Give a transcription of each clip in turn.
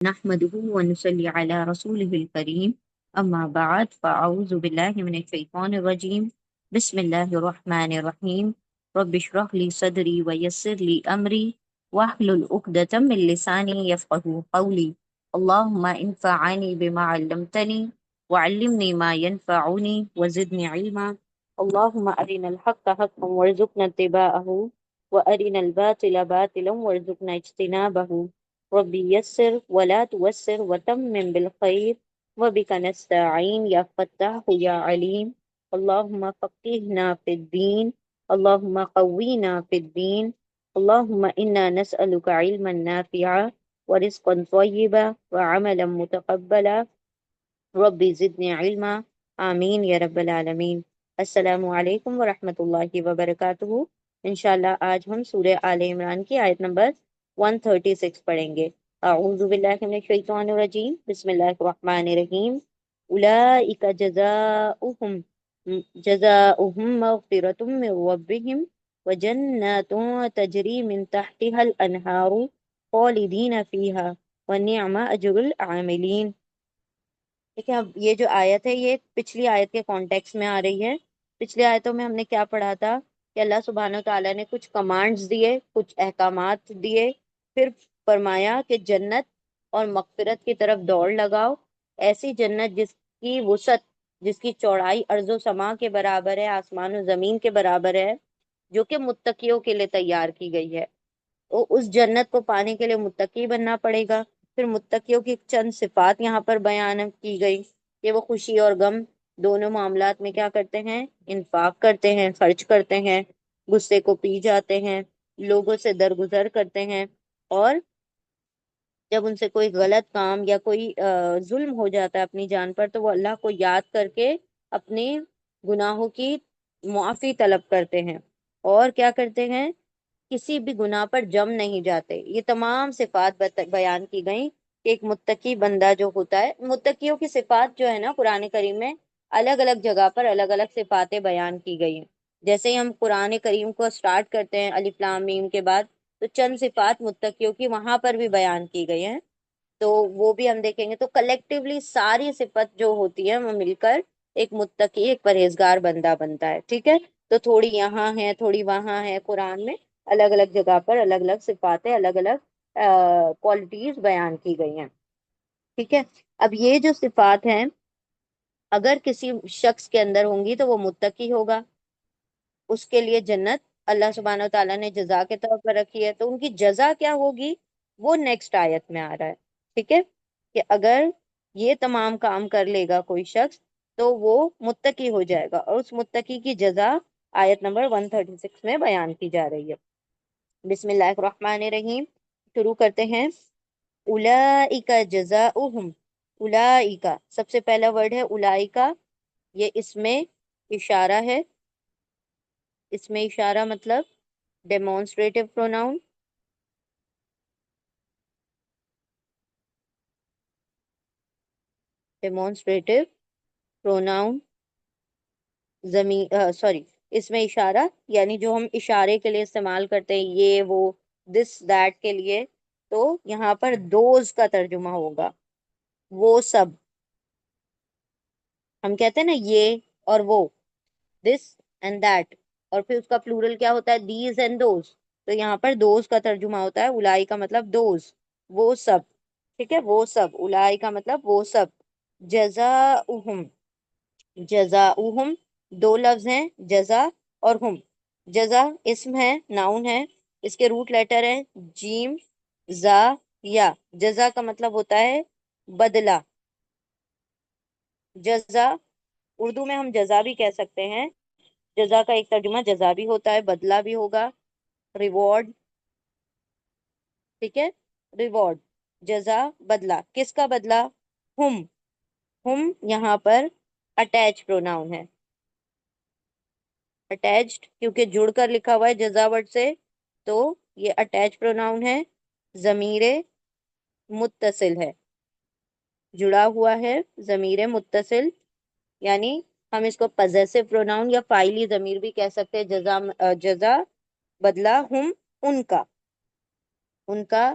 نحمده ونصلي على رسوله الكريم أما بعد فأعوذ بالله من الشيطان الرجيم بسم الله الرحمن الرحيم رب اشرح لي صدري ويسر لي أمري واحلل عقدة من لساني يفقهوا قولي اللهم انفعني بما علمتني وعلمني ما ينفعني وزدني علما اللهم أرنا الحق حقا وارزقنا اتباعه وأرنا الباطل باطلا وارزقنا اجتنابه ربي يسر ولا توسر وتمم بالخير وبك نستعين يا فتاح يا عليم اللهم فقهنا في الدين اللهم قوينا في الدين اللهم إنا نسألك علما نافعا ورزقا طيبا وعملا متقبلا ربی زدنی علما آمین یا رب العالمین۔ السلام علیکم ورحمۃ اللہ وبرکاتہ۔ انشاءاللہ آج ہم سورہ آل عمران کی آیت نمبر 136 پڑھیں گے۔ اعوذ باللہ من الشیطان الرجیم بسم اللہ الرحمن الرحیم۔ اولئک جزاؤہم مغفرۃ من ربہم وجنات تجری من تحتها الانہار خالدین فیہا ونعم اجر العاملین۔ ٹھیک ہے، اب یہ جو آیت ہے یہ پچھلی آیت کے کانٹیکس میں آ رہی ہے۔ پچھلی آیتوں میں ہم نے کیا پڑھا تھا کہ اللہ سبحانہ و تعالیٰ نے کچھ کمانڈز دیے، کچھ احکامات دیے، پھر فرمایا کہ جنت اور مغفرت کی طرف دوڑ لگاؤ، ایسی جنت جس کی وسعت، جس کی چوڑائی ارض و سما کے برابر ہے، آسمان و زمین کے برابر ہے، جو کہ متقیوں کے لیے تیار کی گئی ہے۔ اس جنت کو پانے کے لیے متقی بننا پڑے گا۔ پھر متقیوں کی چند صفات یہاں پر بیان کی گئی کہ وہ خوشی اور غم دونوں معاملات میں کیا کرتے ہیں؟ انفاق کرتے ہیں، خرچ کرتے ہیں، غصے کو پی جاتے ہیں، لوگوں سے درگزر کرتے ہیں، اور جب ان سے کوئی غلط کام یا کوئی ظلم ہو جاتا ہے اپنی جان پر تو وہ اللہ کو یاد کر کے اپنے گناہوں کی معافی طلب کرتے ہیں، اور کیا کرتے ہیں؟ کسی بھی گناہ پر جم نہیں جاتے۔ یہ تمام صفات بیان کی گئیں کہ ایک متقی بندہ جو ہوتا ہے، متقیوں کی صفات جو ہے نا قرآن کریم میں الگ الگ جگہ پر الگ الگ صفاتیں بیان کی گئی ہیں۔ جیسے ہی ہم قرآن کریم کو سٹارٹ کرتے ہیں الف لام میم کے بعد، تو چند صفات متقیوں کی وہاں پر بھی بیان کی گئی ہیں، تو وہ بھی ہم دیکھیں گے۔ تو کلیکٹیولی ساری صفت جو ہوتی ہے وہ مل کر ایک متقی، ایک پرہیزگار بندہ بنتا ہے۔ ٹھیک ہے، تو تھوڑی یہاں ہے، تھوڑی وہاں ہے، قرآن میں الگ الگ جگہ پر الگ الگ صفاتیں، الگ الگ کوالٹیز بیان کی گئی ہیں۔ ٹھیک ہے، اب یہ جو صفات ہیں اگر کسی شخص کے اندر ہوں گی تو وہ متقی ہوگا، اس کے لیے جنت اللہ سبحانہ و تعالیٰ نے جزا کے طور پر رکھی ہے۔ تو ان کی جزا کیا ہوگی وہ نیکسٹ آیت میں آ رہا ہے۔ ٹھیک ہے، کہ اگر یہ تمام کام کر لے گا کوئی شخص تو وہ متقی ہو جائے گا، اور اس متقی کی جزا آیت نمبر 136 میں بیان کی جا رہی ہے۔ بسم اللہ الرحمن الرحیم، شروع کرتے ہیں۔ اولئک جزاؤہم، اولئک سب سے پہلا ورڈ ہے اولئک، یہ اس میں اشارہ ہے۔ اس میں اشارہ مطلب demonstrative pronoun, demonstrative pronoun sorry, اس میں اشارہ یعنی جو ہم اشارے کے لیے استعمال کرتے ہیں، یہ وہ، دس دیٹ کے لیے، تو یہاں پر دوز کا ترجمہ ہوگا، وہ سب۔ ہم کہتے ہیں نا یہ اور وہ، دس اینڈ دیٹ، اور پھر اس کا پلورل کیا ہوتا ہے؟ These and those. تو یہاں پر دوز کا ترجمہ ہوتا ہے، الائی کا مطلب دوز، وہ سب۔ ٹھیک ہے، وہ سب، الائی کا مطلب وہ سب۔ جزاؤہم، جزاؤہم دو لفظ ہیں، جزا اور ہم۔ جزا اسم ہے، ناؤن ہے، اس کے روٹ لیٹر ہیں جیم زا یا۔ جزا کا مطلب ہوتا ہے بدلہ۔ جزا اردو میں ہم جزا بھی کہہ سکتے ہیں، جزا کا ایک ترجمہ جزا بھی ہوتا ہے، بدلہ بھی ہوگا، ریوارڈ۔ ٹھیک ہے، ریوارڈ، جزا، بدلہ۔ کس کا بدلہ؟ ہم یہاں پر اٹیچ پروناؤن ہے، اٹیچڈ کیونکہ جڑ کر لکھا ہوا ہے جزا ورڈ سے، تو یہ اٹیچ پروناؤن ہے، ضمیر متصل ہے، جڑا ہوا ہے، ضمیر متصل، یعنی ہم اس کو پوزیسو پروناؤن یا فاعلی ضمیر بھی کہہ سکتے ہیں۔ جزا، بدلہ، ہم ان کا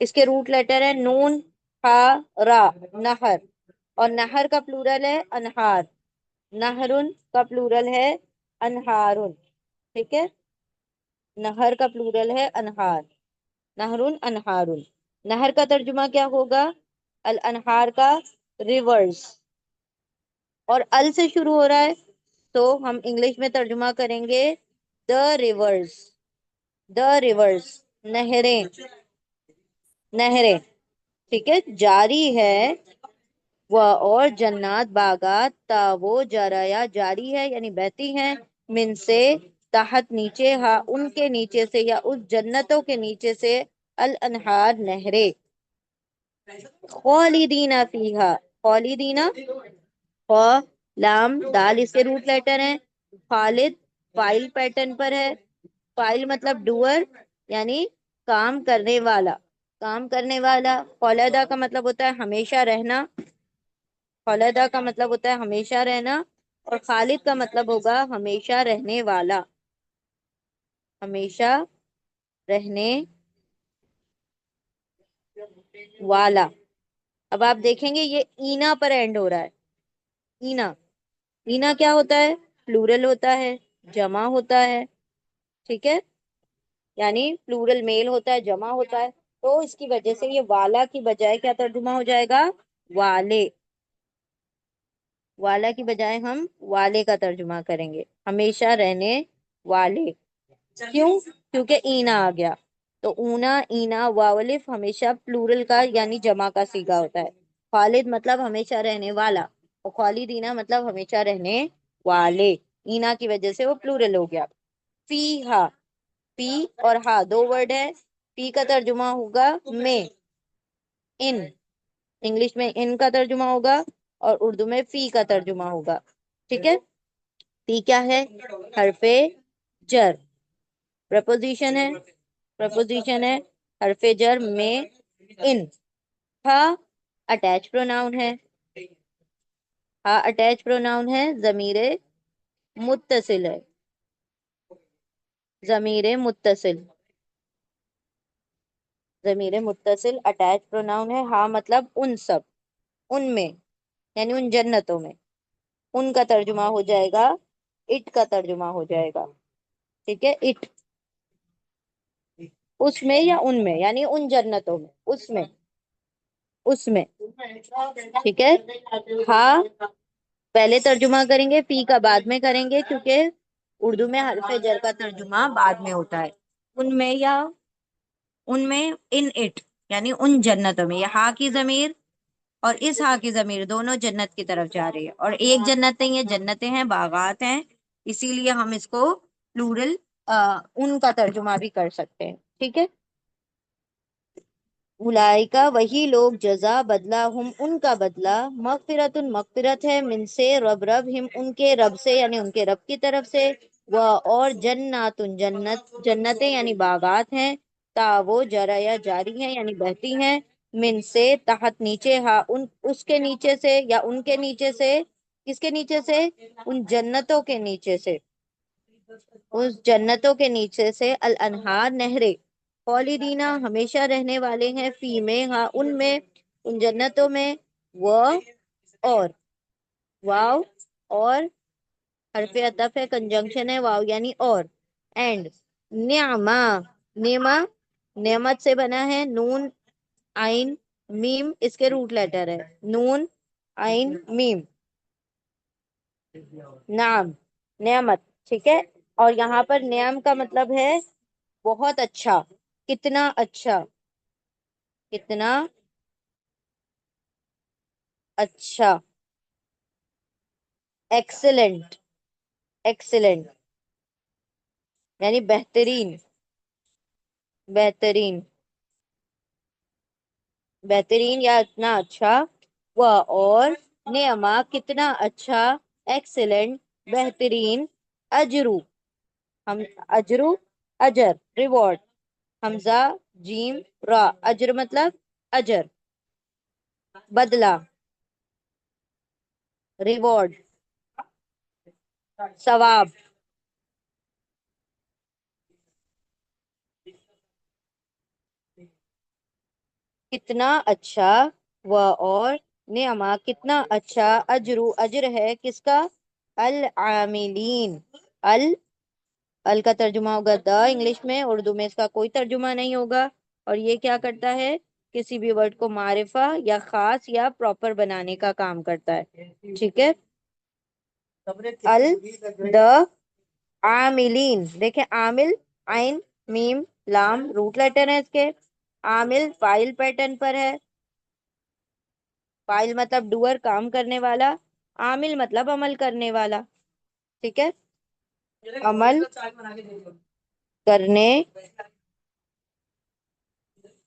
اس کے روٹ لیٹر ہے نون ہا را، نہر، اور نہر کا پلورل ہے انہار، نہرن کا پلورل ہے انہارن، ٹھیک ہے، نہر کا پلورل ہے انہار، نہرن انہارن، نہر کا ترجمہ کیا ہوگا؟ الانہار کا ریورز، اور ال سے شروع ہو رہا ہے تو ہم انگلش میں ترجمہ کریں گے دا ریورز، دا ریورز، نہریں، نہریں، ٹھیک ہے، جاری ہے وہ، اور جنات باغات تا وہ جرایا جاری ہے یعنی بہتی ہیں، من سے تحت نیچے، ہا ان کے نیچے سے یا اس جنتوں کے نیچے سے، الانہار نہریں، خالدین فیہا، خالدین، خا لام دال اس کے روٹ لیٹر ہیں، خالد فائل پیٹرن پر ہے، فائل مطلب ڈوئر یعنی کام کرنے والا، کام کرنے والا، خالدہ کا مطلب ہوتا ہے ہمیشہ رہنا، خالدہ کا مطلب ہوتا ہے ہمیشہ رہنا، اور خالد کا مطلب ہوگا ہمیشہ رہنے والا، ہمیشہ رہنے والا۔ اب آپ دیکھیں گے یہ اینا پر اینڈ ہو رہا ہے، اینا، اینا کیا ہوتا ہے؟ پلورل ہوتا ہے، جمع ہوتا ہے، ٹھیک ہے، یعنی پلورل میل ہوتا ہے، جمع ہوتا ہے، تو اس کی وجہ سے یہ والا کی بجائے کیا ترجمہ ہو جائے گا؟ والے، والا کی بجائے ہم والے کا ترجمہ کریں گے، ہمیشہ رہنے والے، کیوں؟ کیونکہ اینا آ گیا، تو اونا، اینا، واولف ہمیشہ پلورل کا یعنی جمع کا صیغہ ہوتا ہے، خالد مطلب ہمیشہ رہنے والا، اور خالدینا مطلب ہمیشہ رہنے والے، اینا کی وجہ سے وہ پلورل ہو گیا۔ فی ہا، پی اور ہا دو ورڈ ہے، پی کا ترجمہ ہوگا میں، ان، انگلش میں ان کا ترجمہ ہوگا، اور اردو میں فی کا ترجمہ ہوگا، ٹھیک ہے، پی کیا ہے؟ حرف جر، پرپوزیشن ہے، پرپوزیشن ہے، حرف جر میں، ان، تھا اٹیچ پروناؤن ہے، ہا اٹیچ پروناؤن ہے، ضمیر متصل ہے، ضمیر متصل، ضمیر متصل اٹیچ پروناؤن ہے، ہاں مطلب ان سب، ان میں یعنی ان جنتوں میں، ان کا ترجمہ ہو جائے گا اٹ کا ترجمہ ہو جائے گا، ٹھیک ہے، اٹ، اس میں یا ان میں یعنی ان جنتوں میں، اس میں، اس میں، ٹھیک ہے، ہاں پہلے ترجمہ کریں گے، فی کا بعد میں کریں گے، کیونکہ اردو میں حرف جر کا ترجمہ بعد میں ہوتا ہے، ان میں یا ان میں، ان اٹ یعنی ان جنتوں میں، یہ ہا کی ضمیر اور اس ہا کی ضمیر دونوں جنت کی طرف جا رہی ہے، اور ایک جنت نہیں ہے، جنتیں ہیں، باغات ہیں، اسی لیے ہم اس کو پلورل ان کا ترجمہ بھی کر سکتے ہیں، ٹھیک ہے، اولائکا وہی لوگ، جزا بدلہ، ہم ان کا بدلہ، مغفرت مغفرت ہے، من سے رب، رب ہم ان کے رب سے یعنی ان کے رب کی طرف سے، وہ اور جنات جنت، جنتیں یعنی باغات ہیں، تا وہ جرایا جاری ہیں یعنی بہتی ہیں، من سے تحت نیچے، ہاں ان اس کے نیچے سے یا ان کے نیچے سے، کس کے نیچے سے؟ ان جنتوں کے نیچے سے، اس جنتوں کے نیچے سے، الانہار نہریں، خالدینا ہمیشہ رہنے والے ہیں، فی میں، ہاں ان میں، ان جنتوں میں، وہ اور، واو اور حرف عطف ہے، کنجنکشن ہے، واو یعنی اور، اینڈ، نعما، نعما نعمت سے بنا ہے، نون آئین میم اس کے روٹ لیٹر ہے، نون آئین میم، نعم، نعمت، ٹھیک ہے، اور یہاں پر نعم کا مطلب ہے بہت اچھا، کتنا اچھا، کتنا اچھا، ایکسلنٹ، ایکسلنٹ یعنی بہترین، بہترین، بہترین یا اتنا اچھا، وہ اور، نعما کتنا اچھا، ایکسلنٹ بہترین، اجرو، ہم، اجرو اجر ریوارڈ، حمزہ جیم را، اجر مطلب اجر، بدلہ، ریوارڈ، ثواب، کتنا اچھا، و اور نعما کتنا اچھا، اجر ہے کس کا، العاملین، ال ال کا ترجمہ ہوگا دا انگلش میں، اردو میں اس کا کوئی ترجمہ نہیں ہوگا، اور یہ کیا کرتا ہے، کسی بھی ورڈ کو معرفہ یا خاص یا پراپر بنانے کا کام کرتا ہے، ٹھیک ہے۔ ال دا عاملین، دیکھیں عامل، عین میم لام روٹ لیٹر ہے اس کے، عامل فائل پیٹرن پر ہے، فائل مطلب ڈوئر کام کرنے والا، عامل مطلب عمل کرنے والا، ٹھیک ہے، عمل کرنے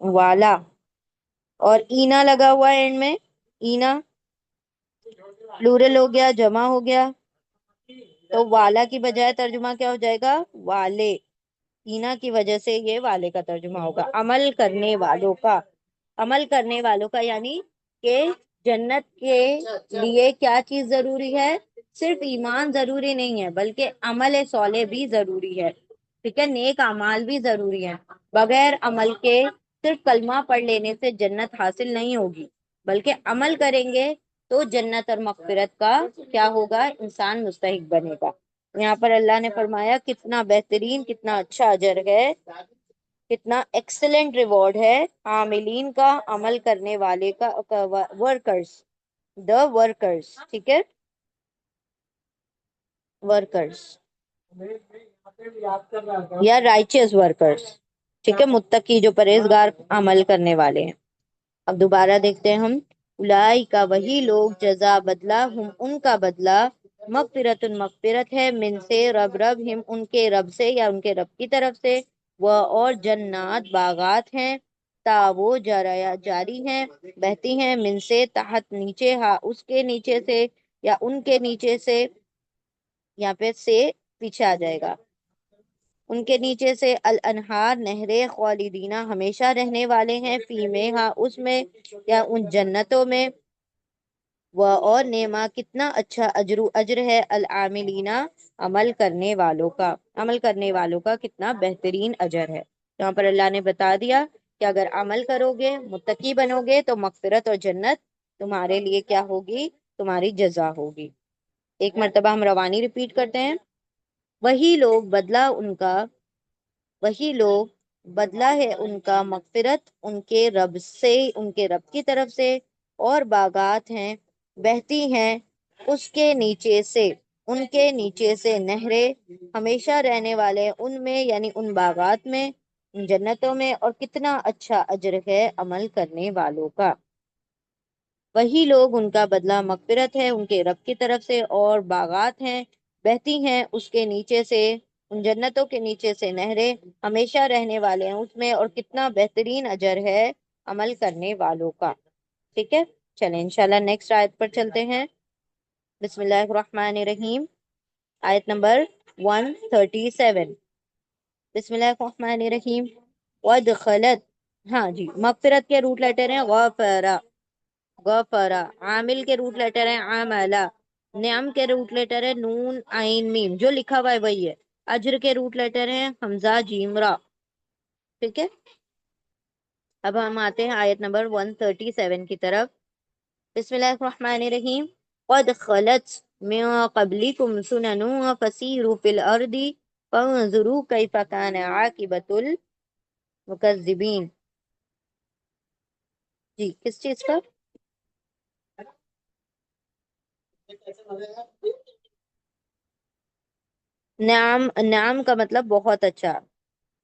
والا، اور اینا لگا ہوا ہے اینڈ میں، اینا پلورل ہو گیا، جمع ہو گیا، تو والا کی بجائے ترجمہ کیا ہو جائے گا، والے، اینا کی وجہ سے یہ والے کا ترجمہ ہوگا، عمل کرنے والوں کا، عمل کرنے والوں کا یعنی کہ جنت کے لیے کیا چیز ضروری ہے، صرف ایمان ضروری نہیں ہے بلکہ عمل صالح بھی ضروری ہے، ٹھیک ہے، نیک اعمال بھی ضروری ہے، بغیر عمل کے صرف کلمہ پڑھ لینے سے جنت حاصل نہیں ہوگی، بلکہ عمل کریں گے تو جنت اور مغفرت کا کیا ہوگا، انسان مستحق بنے گا۔ یہاں پر اللہ نے فرمایا کتنا بہترین، کتنا اچھا اجر ہے، کتنا ایکسلنٹ ریوارڈ ہے عاملین کا، عمل کرنے والے کا، ورکرز، دا ورکرز، ٹھیک ہے، ورکرز یا رائچیس ورکرز، ٹھیک ہے، متقی جو پرہیزگار عمل کرنے والے ہیں۔ اب دوبارہ دیکھتے ہیں ہم، اولئک وہی لوگ، جزا بدلہ، ہم ان کا بدلہ، مغفرت مغفرت ہے، من سے رب ہم ان کے رب سے یا ان کے رب کی طرف سے، وہ اور جنات باغات ہیں، تا وہ جاری ہیں، بہتی ہیں، من سے تحت نیچے، ہا اس کے نیچے سے یا ان کے نیچے سے، یہاں پہ سے پیچھے آ جائے گا، ان کے نیچے سے، الانہار نہریں، خالدینہ ہمیشہ رہنے والے ہیں، فی میں ہاں اس میں یا ان جنتوں میں، وہ اور نعما کتنا اچھا، اجر ہے، العاملینہ عمل کرنے والوں کا، عمل کرنے والوں کا کتنا بہترین اجر ہے۔ یہاں پر اللہ نے بتا دیا کہ اگر عمل کرو گے، متقی بنو گے تو مغفرت اور جنت تمہارے لیے کیا ہوگی، تمہاری جزا ہوگی۔ ایک مرتبہ ہم روانی ریپیٹ کرتے ہیں، وہی لوگ بدلہ ان کا، وہی لوگ بدلہ ہے ان کا، مغفرت ان کے رب سے، ان کے رب کی طرف سے، اور باغات ہیں، بہتی ہیں اس کے نیچے سے، ان کے نیچے سے نہریں، ہمیشہ رہنے والے ان میں یعنی ان باغات میں، ان جنتوں میں، اور کتنا اچھا اجر ہے عمل کرنے والوں کا۔ وہی لوگ ان کا بدلہ مغفرت ہے ان کے رب کی طرف سے، اور باغات ہیں، بہتی ہیں اس کے نیچے سے، ان جنتوں کے نیچے سے نہریں، ہمیشہ رہنے والے ہیں اس میں، اور کتنا بہترین اجر ہے عمل کرنے والوں کا، ٹھیک ہے۔ چلیں انشاءاللہ نیکسٹ آیت پر چلتے ہیں، بسم اللہ الرحمن الرحیم، آیت نمبر 137، بسم اللہ الرحمن الرحیم، وَدْخَلَتْ، ہاں جی، مغفرت کے روٹ لیٹر ہیں غفرا، غفرا، عامل کے روٹ لیٹر ہیں عملا، نعم کے روٹ لیٹر ہے نون عین میم، جو لکھا ہوا ہے وہی ہے، اجر کے روٹ لیٹر ہیں حمزہ جیم را، ٹھیک ہے۔ اب ہم آتے ہیں آیت نمبر 137 کی طرف، بسم اللہ الرحمن الرحیم، قد خلت من قبلکم سنن فسیروا فی الارض فانظروا کیف کان عاقبۃ المکذبین، جی کس چیز کا، نعم، نعم کا مطلب بہت اچھا،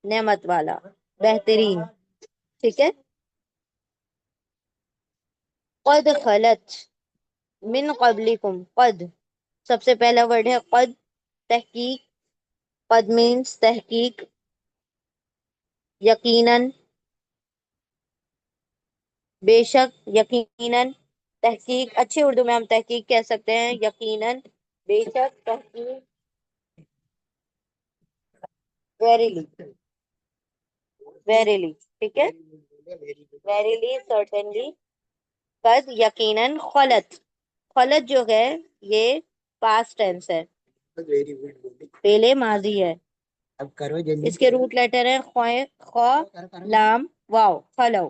نعمت والا، بہترین، ٹھیک ہے۔ قد خلت من قبلکم، قد سب سے پہلا ورڈ ہے قد، تحقیق، قد مینس تحقیق، یقیناً، بے شک، یقیناً، تحقیق، اچھی اردو میں ہم تحقیق کہہ سکتے ہیں، یقیناً، بے شک، تحقیق، ویریلی، ویریلی، ٹھیک ہے، ویریلی، سرٹنلی، قد یقیناً، خلت، خلت جو ہے یہ پاسٹ ٹینس ہے، پہلے ماضی ہے، اس کے روٹ لیٹر ہیں خو، خو، لام، واو، خلو،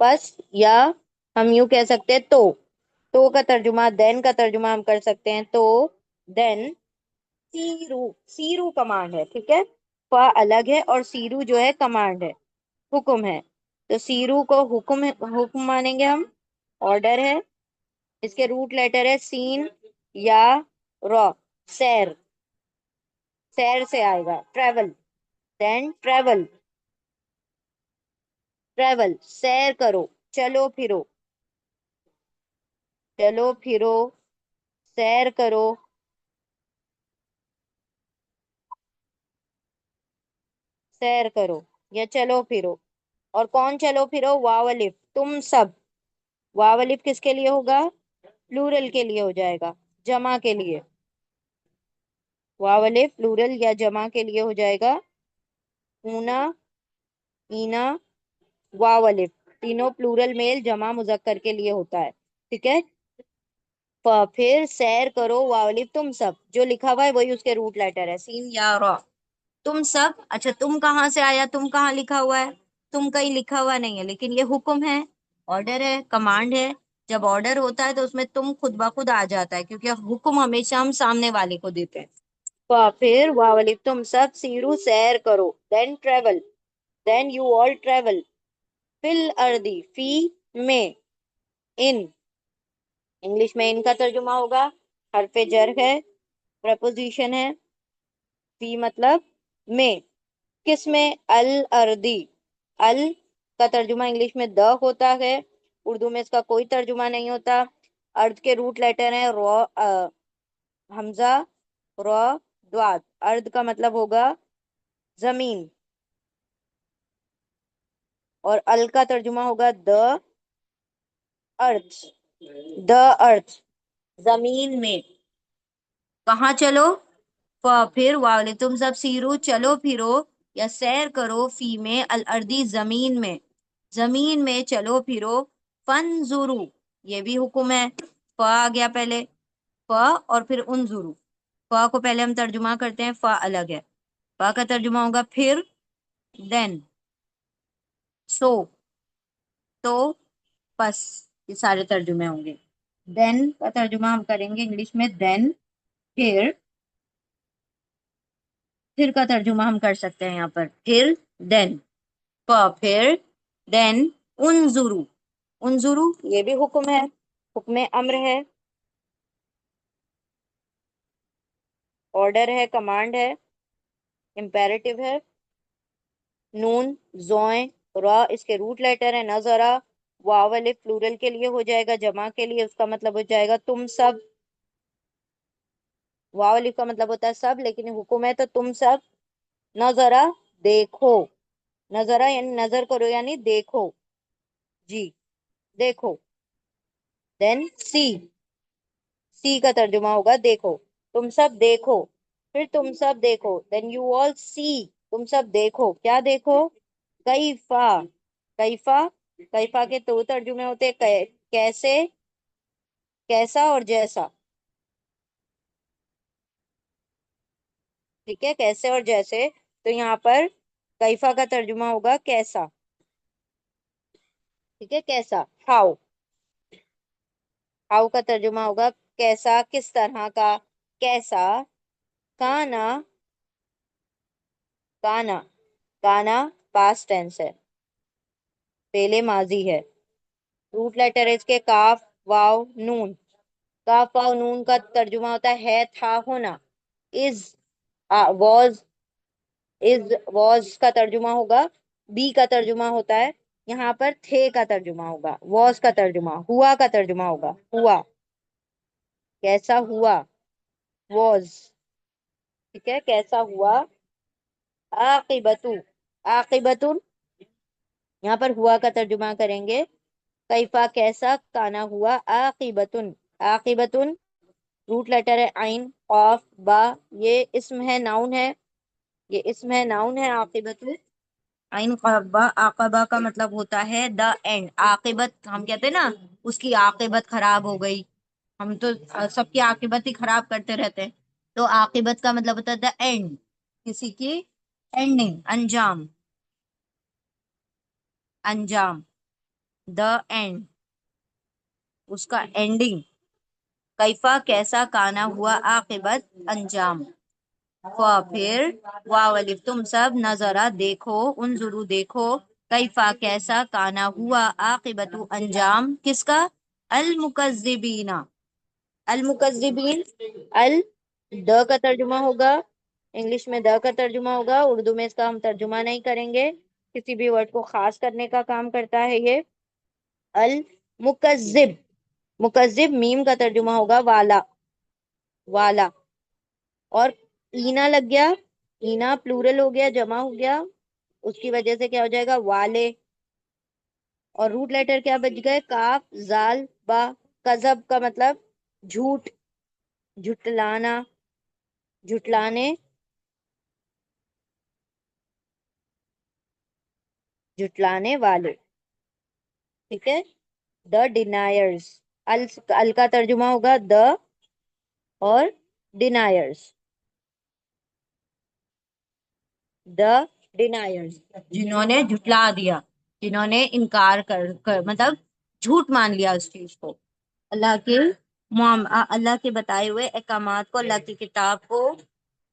پس یا ہم یوں کہہ سکتے ہیں تو کا ترجمہ، دین کا ترجمہ ہم کر سکتے ہیں تو دین سیرو، سیرو کمانڈ ہے، ٹھیک ہے، فا الگ ہے اور سیرو جو ہے کمانڈ ہے، حکم ہے، تو سیرو کو حکم مانیں گے ہم، آرڈر ہے، اس کے روٹ لیٹر ہے سین یا را، سیر، سیر سے آئے گا، ٹریول، دین ٹریول، ٹریول سیر کرو، چلو پھرو، چلو پھرو، سیر کرو، سیر کرو یا چلو پھرو، اور کون چلو پھرو؟ واو الف، تم سب، واو الف کس کے لیے ہوگا؟ پلورل کے لیے ہو جائے گا، جمع کے لیے، واو الف پلورل یا جمع کے لیے ہو جائے گا، اونا، اینا، واو الف تینوں پلورل میل جمع مذکر کے لیے ہوتا ہے، ٹھیک ہے، پھر سیر کرو، واو الف تم سب، جو لکھا ہوا ہے وہی اس کے روٹ لیٹر ہے سین یا را، تم سب، اچھا تم کہاں سے آیا؟ تم کہاں لکھا ہوا ہے؟ تم کہیں لکھا ہوا نہیں ہے، لیکن یہ حکم ہے، آرڈر ہے، کمانڈ ہے، جب آرڈر ہوتا ہے تو اس میں تم خود بخود آ جاتا ہے، کیونکہ حکم ہمیشہ ہم سامنے والے کو دیتے ہیں، پھر واو الف تم سب، سیرو سیر کرو، then travel, then you all travel, فی الارضی فی میں، ان انگلش میں ان کا ترجمہ ہوگا، حرف جر ہے، پریپوزیشن ہے، فی مطلب میں، کس میں؟ الارضی، ال کا ترجمہ انگلش میں د ہوتا ہے، اردو میں اس کا کوئی ترجمہ نہیں ہوتا، ارد کے روٹ لیٹر ہیں رو، حمزہ، رو، دواد، ارد کا مطلب ہوگا زمین، اور ال کا ترجمہ ہوگا د ارتھ، دا ارتھ، زمین میں، کہاں چلو؟ پھر واؤ تم سب سیرو چلو پھرو یا سیر کرو، فی میں، الردی زمین میں، زمین میں چلو پھرو، فنظرو یہ بھی حکم ہے، فا آ گیا پہلے، فا اور پھر انظرو، فا کو پہلے ہم ترجمہ کرتے ہیں، فا الگ ہے، فا کا ترجمہ ہوگا پھر، دین، سو، تو، پس، یہ سارے ترجمے ہوں گے، دین کا ترجمہ ہم کریں گے انگلش میں دین، پھر کا ترجمہ ہم کر سکتے ہیں یہاں پر پھر، دین، پھر، دین، انظرو، انظرو یہ بھی حکم ہے، حکم امر ہے، آرڈر ہے، کمانڈ ہے، امپیریٹو ہے، نون، زوئیں، را اس کے روٹ لیٹر ہے، نظرا، واو الف پلورل کے لیے ہو جائے گا، جمع کے لیے اس کا مطلب ہو جائے گا تم سب، واو الف کا مطلب ہوتا ہے سب، لیکن حکم ہے تو تم سب، نظرا دیکھو، نظرا یعنی نظر کرو یعنی دیکھو، جی دیکھو، دین سی، سی کا ترجمہ ہوگا دیکھو، تم سب دیکھو، پھر تم سب دیکھو، دین یو آل سی، تم سب دیکھو، کیا دیکھو؟ کیفا، کیفا، کیفا کے دو ترجمے ہوتے، کیسے، کیسا اور جیسا، ٹھیک ہے، کیسے اور جیسے، تو یہاں پر کیفا کا ترجمہ ہوگا کیسا، ٹھیک ہے، کیسا، ہاؤ، ہاؤ کا ترجمہ ہوگا کیسا، کس طرح کا، کیسا، کانا، کانا، کانا پاسٹ ٹینس ہے، پہلے ماضی ہے، روٹ لیٹر ہے اس کے کاف، واو، نون، کاف واو نون کا ترجمہ ہوتا ہے تھا ہونا، از، واز، از واز کا ترجمہ ہوگا، بی کا ترجمہ ہوتا ہے، یہاں پر تھے کا ترجمہ ہوگا، واز کا ترجمہ، ہوا کا ترجمہ ہوگا، ہوا، کیسا ہوا، واز، ٹھیک ہے، کیسا ہوا، عاقبتو، عاقبتن، یہاں پر ہوا کا ترجمہ کریں گے، کیفا کیسا، کانا ہوا، عاقبتن، عاقبتن، روٹ لیٹر ہے عین، قاف، با، یہ اسم ہے، ناؤن ہے، یہ اسم ہے، ناؤن ہے، عاقبت، عین قاف با، عاقبہ کا مطلب ہوتا ہے دا اینڈ، عاقبت ہم کہتے ہیں نا اس کی عاقبت خراب ہو گئی، ہم تو سب کی عاقبت ہی خراب کرتے رہتے ہیں، تو عاقبت کا مطلب ہوتا ہے دا اینڈ، کسی کی اینڈنگ، انجام، انجام، دا اینڈ، اس کا اینڈنگ، کیفا کیسا، کانا ہوا، عاقبت انجام، پھر واو الف تم سب، نظرا دیکھو، انظرو دیکھو، کیفا کیسا، کانا ہوا، عاقبت انجام کس کا، المکذبین، المکذبین، ال د کا ترجمہ ہوگا، انگلش میں د کا ترجمہ ہوگا، اردو میں اس کا ہم ترجمہ نہیں کریں گے، کسی بھی ورڈ کو خاص کرنے کا کام کرتا ہے یہ، المکذب، مکذب میم کا ترجمہ ہوگا والا، والا، اور اینا لگ گیا، اینا پلورل ہو گیا، جمع ہو گیا، اس کی وجہ سے کیا ہو جائے گا والے، اور روٹ لیٹر کیا بچ گئے، کاف زال با، کذب کا مطلب جھوٹ، جھٹلانا، جھٹلانے، جھٹلانے والے، ٹھیک ہے، دا ڈینائرز، ال کا ترجمہ ہوگا دا اور ڈینائرز، دا ڈینائرز جنہوں نے جھٹلا دیا، جنہوں نے انکار مطلب جھوٹ مان لیا اس چیز کو، اللہ کے اللہ کے بتائے ہوئے احکامات کو، اللہ کی کتاب کو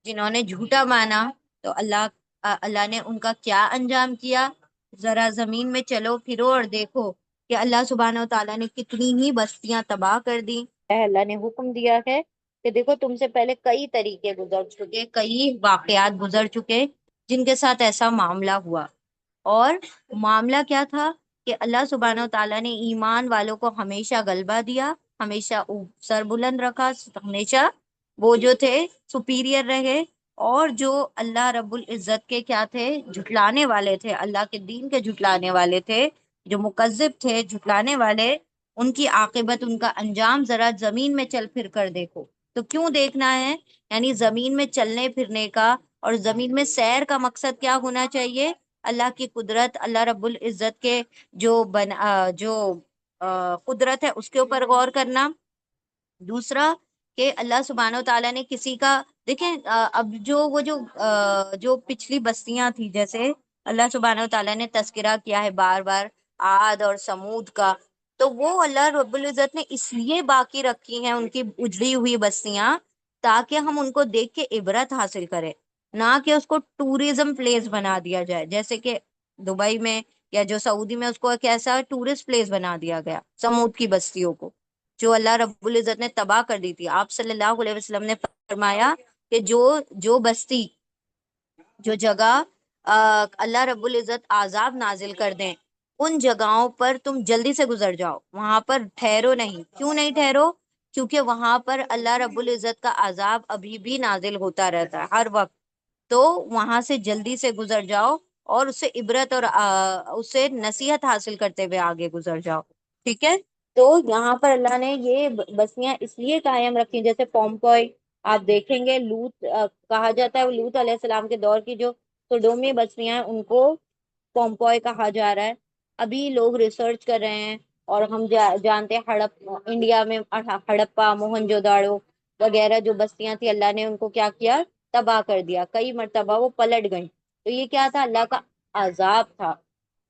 جنہوں نے جھوٹا مانا، تو اللہ نے ان کا کیا انجام کیا، ذرا زمین میں چلو پھرو اور دیکھو کہ اللہ سبحانہ و تعالیٰ نے کتنی ہی بستیاں تباہ کر دی، اللہ نے حکم دیا ہے کہ دیکھو تم سے پہلے کئی طریقے گزر چکے، کئی واقعات گزر چکے جن کے ساتھ ایسا معاملہ ہوا، اور معاملہ کیا تھا کہ اللہ سبحانہ و تعالیٰ نے ایمان والوں کو ہمیشہ غلبہ دیا، ہمیشہ سر بلند رکھا، ہمیشہ وہ جو تھے سپیریئر رہے، اور جو اللہ رب العزت کے کیا تھے، جھٹلانے والے تھے، اللہ کے دین کے جھٹلانے والے تھے، جو مکذب تھے، جھٹلانے والے، ان کی عاقبت، ان کا انجام ذرا زمین میں چل پھر کر دیکھو، تو کیوں دیکھنا ہے، یعنی زمین میں چلنے پھرنے کا اور زمین میں سیر کا مقصد کیا ہونا چاہیے، اللہ کی قدرت، اللہ رب العزت کے جو قدرت ہے اس کے اوپر غور کرنا، دوسرا کہ اللہ سبحانہ و تعالیٰ نے کسی کا، دیکھیں اب جو پچھلی بستیاں تھی، جیسے اللہ سبحانہ و تعالیٰ نے تذکرہ کیا ہے بار بار عاد اور سمود کا، تو وہ اللہ رب العزت نے اس لیے باقی رکھی ہیں ان کی اجڑی ہوئی بستیاں، تاکہ ہم ان کو دیکھ کے عبرت حاصل کریں، نہ کہ اس کو ٹوریزم پلیس بنا دیا جائے، جیسے کہ دبئی میں یا جو سعودی میں اس کو کیسا ٹورسٹ پلیس بنا دیا گیا، سمود کی بستیوں کو جو اللہ رب العزت نے تباہ کر دی تھی۔ آپ صلی اللہ علیہ وسلم نے فرمایا کہ جو بستی، جو جگہ اللہ رب العزت عذاب نازل کر دیں، ان جگہوں پر تم جلدی سے گزر جاؤ، وہاں پر ٹھہرو نہیں، کیوں نہیں ٹھہرو، کیونکہ وہاں پر اللہ رب العزت کا عذاب ابھی بھی نازل ہوتا رہتا ہے ہر وقت، تو وہاں سے جلدی سے گزر جاؤ اور اس سے عبرت اور اس سے نصیحت حاصل کرتے ہوئے آگے گزر جاؤ، ٹھیک ہے، تو یہاں پر اللہ نے یہ بستیاں اس لیے قائم رکھی، جیسے پومپوئی آپ دیکھیں گے، لوط کہا جاتا ہے، وہ لوط علیہ السلام کے دور کی جو سڈومی بستیاں ہیں ان کو پومپوئی کہا جا رہا ہے، ابھی لوگ ریسرچ کر رہے ہیں، اور ہم جانتے ہیں انڈیا میں ہڑپا، موہنجو داڑو وغیرہ جو بستیاں تھی، اللہ نے ان کو کیا کیا، تباہ کر دیا، کئی مرتبہ وہ پلٹ گئیں، تو یہ کیا تھا، اللہ کا عذاب تھا،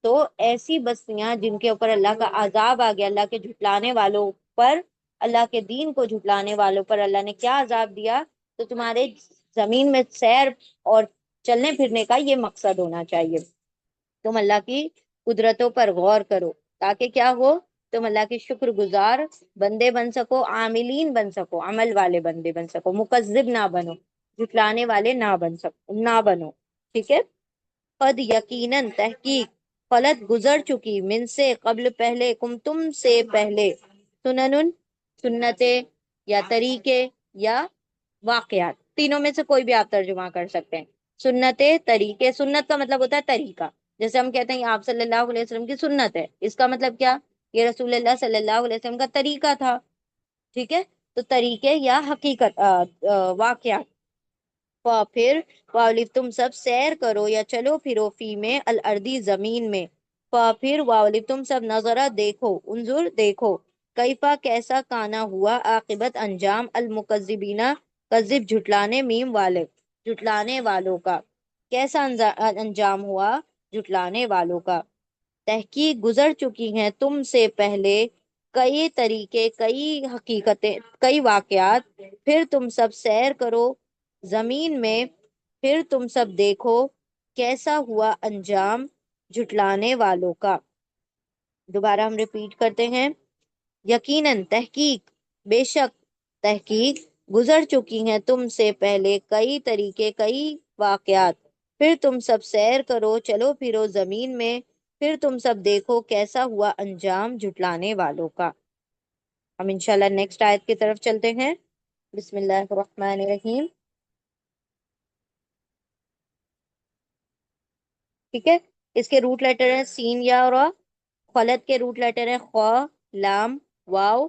تو ایسی بستیاں جن کے اوپر اللہ کا عذاب آ گیا، اللہ کے جھٹلانے والوں پر، اللہ کے دین کو جھٹلانے والوں پر اللہ نے کیا عذاب دیا، تو تمہارے زمین میں سیر اور چلنے پھرنے کا یہ مقصد ہونا چاہیے، تم اللہ کی قدرتوں پر غور کرو، تاکہ کیا ہو، تم اللہ کے شکر گزار بندے بن سکو، عاملین بن سکو، عمل والے بندے بن سکو، مکذب نہ بنو، جھٹلانے والے نہ بنو، ٹھیک ہے، قد یقیناً تحقیق، خلط گزر چکی، من سے قبل پہلے، تم سے پہلے، سنن سنتیں یا طریقے یا واقعات، تینوں میں سے کوئی بھی آپ ترجمہ کر سکتے ہیں، سنتیں، طریقے، سنت کا مطلب ہوتا ہے طریقہ، جیسے ہم کہتے ہیں یہ آپ صلی اللہ علیہ وسلم کی سنت ہے، اس کا مطلب کیا، یہ رسول اللہ صلی اللہ علیہ وسلم کا طریقہ تھا، ٹھیک ہے، تو طریقے یا حقیقت، واقعات، پھر واولف تم سب سیر کرو یا چلو پھرو، فی میں الردی زمین میں، پھر واولف تم سب نظرہ دیکھو، انظر دیکھو، کیفا کیسا، کانا ہوا، عاقبت انجام، المکذبینہ کذب جھٹلانے، میم والے جھٹلانے والوں کا، کیسا انجام ہوا جھٹلانے والوں کا، تحقیق گزر چکی ہیں تم سے پہلے کئی طریقے، کئی حقیقتیں، کئی واقعات، پھر تم سب سیر کرو زمین میں، پھر تم سب دیکھو کیسا ہوا انجام جھٹلانے والوں کا۔ دوبارہ ہم ریپیٹ کرتے ہیں۔ یقیناً تحقیق، بے شک تحقیق گزر چکی ہیں تم سے پہلے کئی طریقے، کئی واقعات، پھر تم سب سیر کرو، چلو پھرو زمین میں، پھر تم سب دیکھو کیسا ہوا انجام جھٹلانے والوں کا۔ ہم انشاءاللہ نیکسٹ آیت کی طرف چلتے ہیں۔ بسم اللہ الرحمن الرحیم۔ ٹھیک ہے، اس کے روٹ لیٹر ہیں سین یا را، خلد کے روٹ لیٹر ہیں خوا، لام، واو،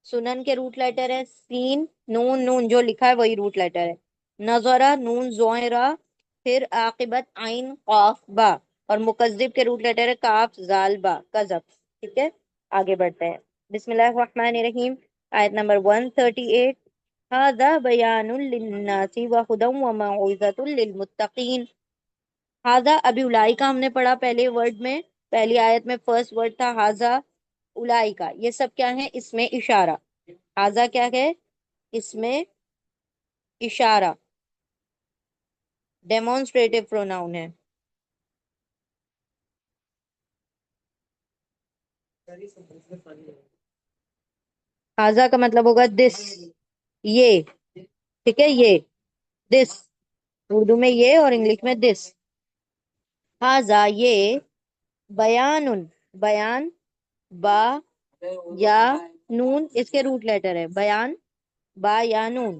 سنن کے روٹ لیٹر ہے سین، نون، نون جو لکھا ہے وہی روٹ لیٹر ہے، نظرہ، نون زوئرہ، پھر عاقبت عین قاف با، اور مکذب کے روٹ لیٹر ہے کاف زال با، کذب۔ ٹھیک ہے، آگے بڑھتے ہیں۔ بسم اللہ الرحمن الرحیم، آیت نمبر 138۔ هذا بیان للناس وہدی وموعظۃ للمتقین۔ ہاذا، ابھی الائی کا ہم نے پڑھا پہلے ورڈ میں، پہلی آیت میں فرسٹ ورڈ تھا ہاذا، الائی کا، یہ سب کیا ہے؟ اس میں اشارہ۔ ہاذا کیا ہے؟ اس میں اشارہ، ڈیمونسٹریٹو پروناؤن ہے۔ ہاذا کا مطلب ہوگا دس، یہ، ٹھیک ہے، یہ، دس، اردو میں یہ اور انگلش میں دس۔ ہاذا یہ، بیان، بیان، با یا نون اس کے روٹ لیٹر ہے، بیان، با یا نون،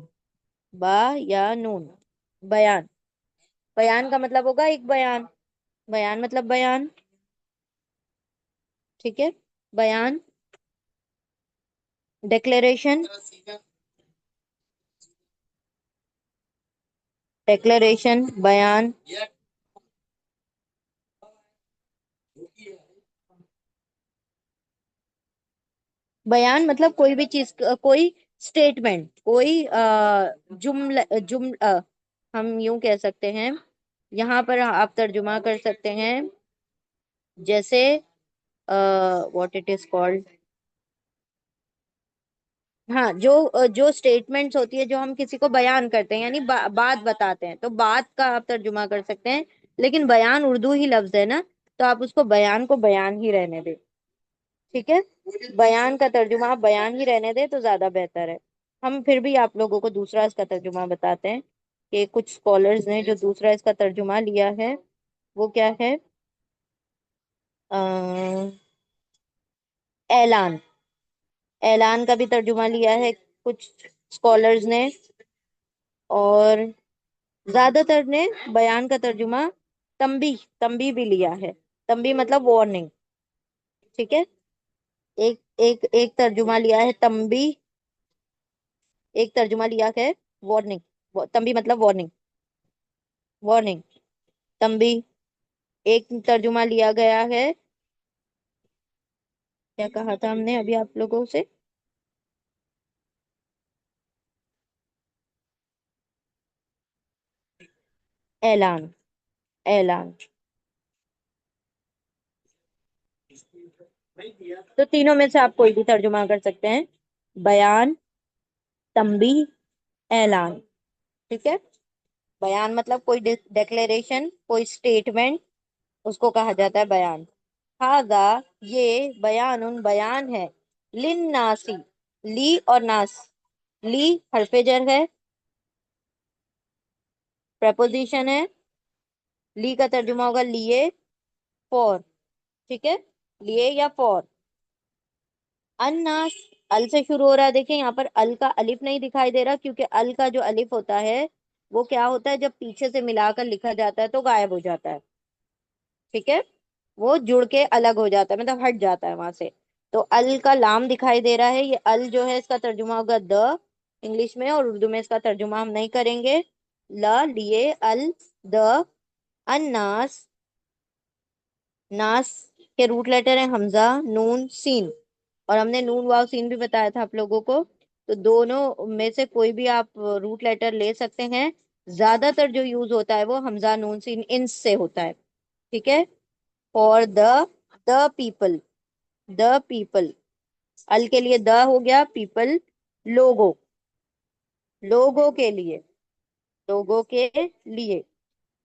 با یا نون، بیان، بیان کا مطلب ہوگا ایک بیان، بیان مطلب بیان، ٹھیک ہے، بیان، ڈیکلیریشن، ڈیکلیریشن، بیان، بیان مطلب کوئی بھی چیز، کوئی سٹیٹمنٹ، کوئی جملہ، ہم یوں کہہ سکتے ہیں، یہاں پر آپ ترجمہ کر سکتے ہیں جیسے واٹ اٹ از کالڈ، ہاں، جو اسٹیٹمنٹس ہوتی ہے جو ہم کسی کو بیان کرتے ہیں، یعنی بات بتاتے ہیں، تو بات کا آپ ترجمہ کر سکتے ہیں، لیکن بیان اردو ہی لفظ ہے نا، تو آپ اس کو بیان کو بیان ہی رہنے دیں، ٹھیک ہے، بیان کا ترجمہ آپ بیان ہی رہنے دیں تو زیادہ بہتر ہے۔ ہم پھر بھی آپ لوگوں کو دوسرا اس کا ترجمہ بتاتے ہیں کہ کچھ اسکالرز نے جو دوسرا اس کا ترجمہ لیا ہے وہ کیا ہے، اعلان، اعلان کا بھی ترجمہ لیا ہے کچھ اسکالرز نے، اور زیادہ تر نے بیان کا ترجمہ تنبیہ، تنبیہ بھی لیا ہے، تنبیہ مطلب وارننگ، ٹھیک ہے، ایک ایک ایک ترجمہ لیا ہے تنبیہ، ایک ترجمہ لیا ہے وارننگ، تنبیہ مطلب وارننگ، وارننگ، تنبیہ، ایک ترجمہ لیا گیا ہے، کیا کہا تھا ہم نے ابھی آپ لوگوں سے، اعلان، اعلان، تو تینوں میں سے آپ کوئی بھی ترجمہ کر سکتے ہیں، بیان، تنبیہ، اعلان، ٹھیک ہے، بیان مطلب کوئی ڈیکلیریشن، کوئی سٹیٹمنٹ، اس کو کہا جاتا ہے بیان۔ ہاذا یہ بیان، بیان ہے، للناسی، لی اور ناس، لی حرف جر ہے، پریپوزیشن ہے، لی کا ترجمہ ہوگا لیے، فور، ٹھیک ہے، لیے یا فور، الناس، ال سے شروع ہو رہا ہے، دیکھیں یہاں پر ال کا الف نہیں دکھائی دے رہا، کیونکہ ال کا جو الف ہوتا ہے وہ کیا ہوتا ہے، جب پیچھے سے ملا کر لکھا جاتا ہے تو غائب ہو جاتا ہے، ٹھیک ہے، وہ جڑ کے الگ ہو جاتا ہے، مطلب ہٹ جاتا ہے وہاں سے، تو ال کا لام دکھائی دے رہا ہے، یہ ال جو ہے اس کا ترجمہ ہوگا د انگلش میں، اور اردو میں اس کا ترجمہ ہم نہیں کریں گے، لا، لیے، ال، د، الناس، ناس کے روٹ لیٹر ہیں حمزہ، نون، سین، اور ہم نے نون واو سین بھی بتایا تھا آپ لوگوں کو، تو دونوں میں سے کوئی بھی آپ روٹ لیٹر لے سکتے ہیں، زیادہ تر جو یوز ہوتا ہے وہ حمزہ، نون، سین، انس سے ہوتا ہے، ٹھیک ہے، for the the people, the people, ال کے لیے دا ہو گیا، پیپل لوگوں، لوگوں کے لیے، لوگوں کے لیے،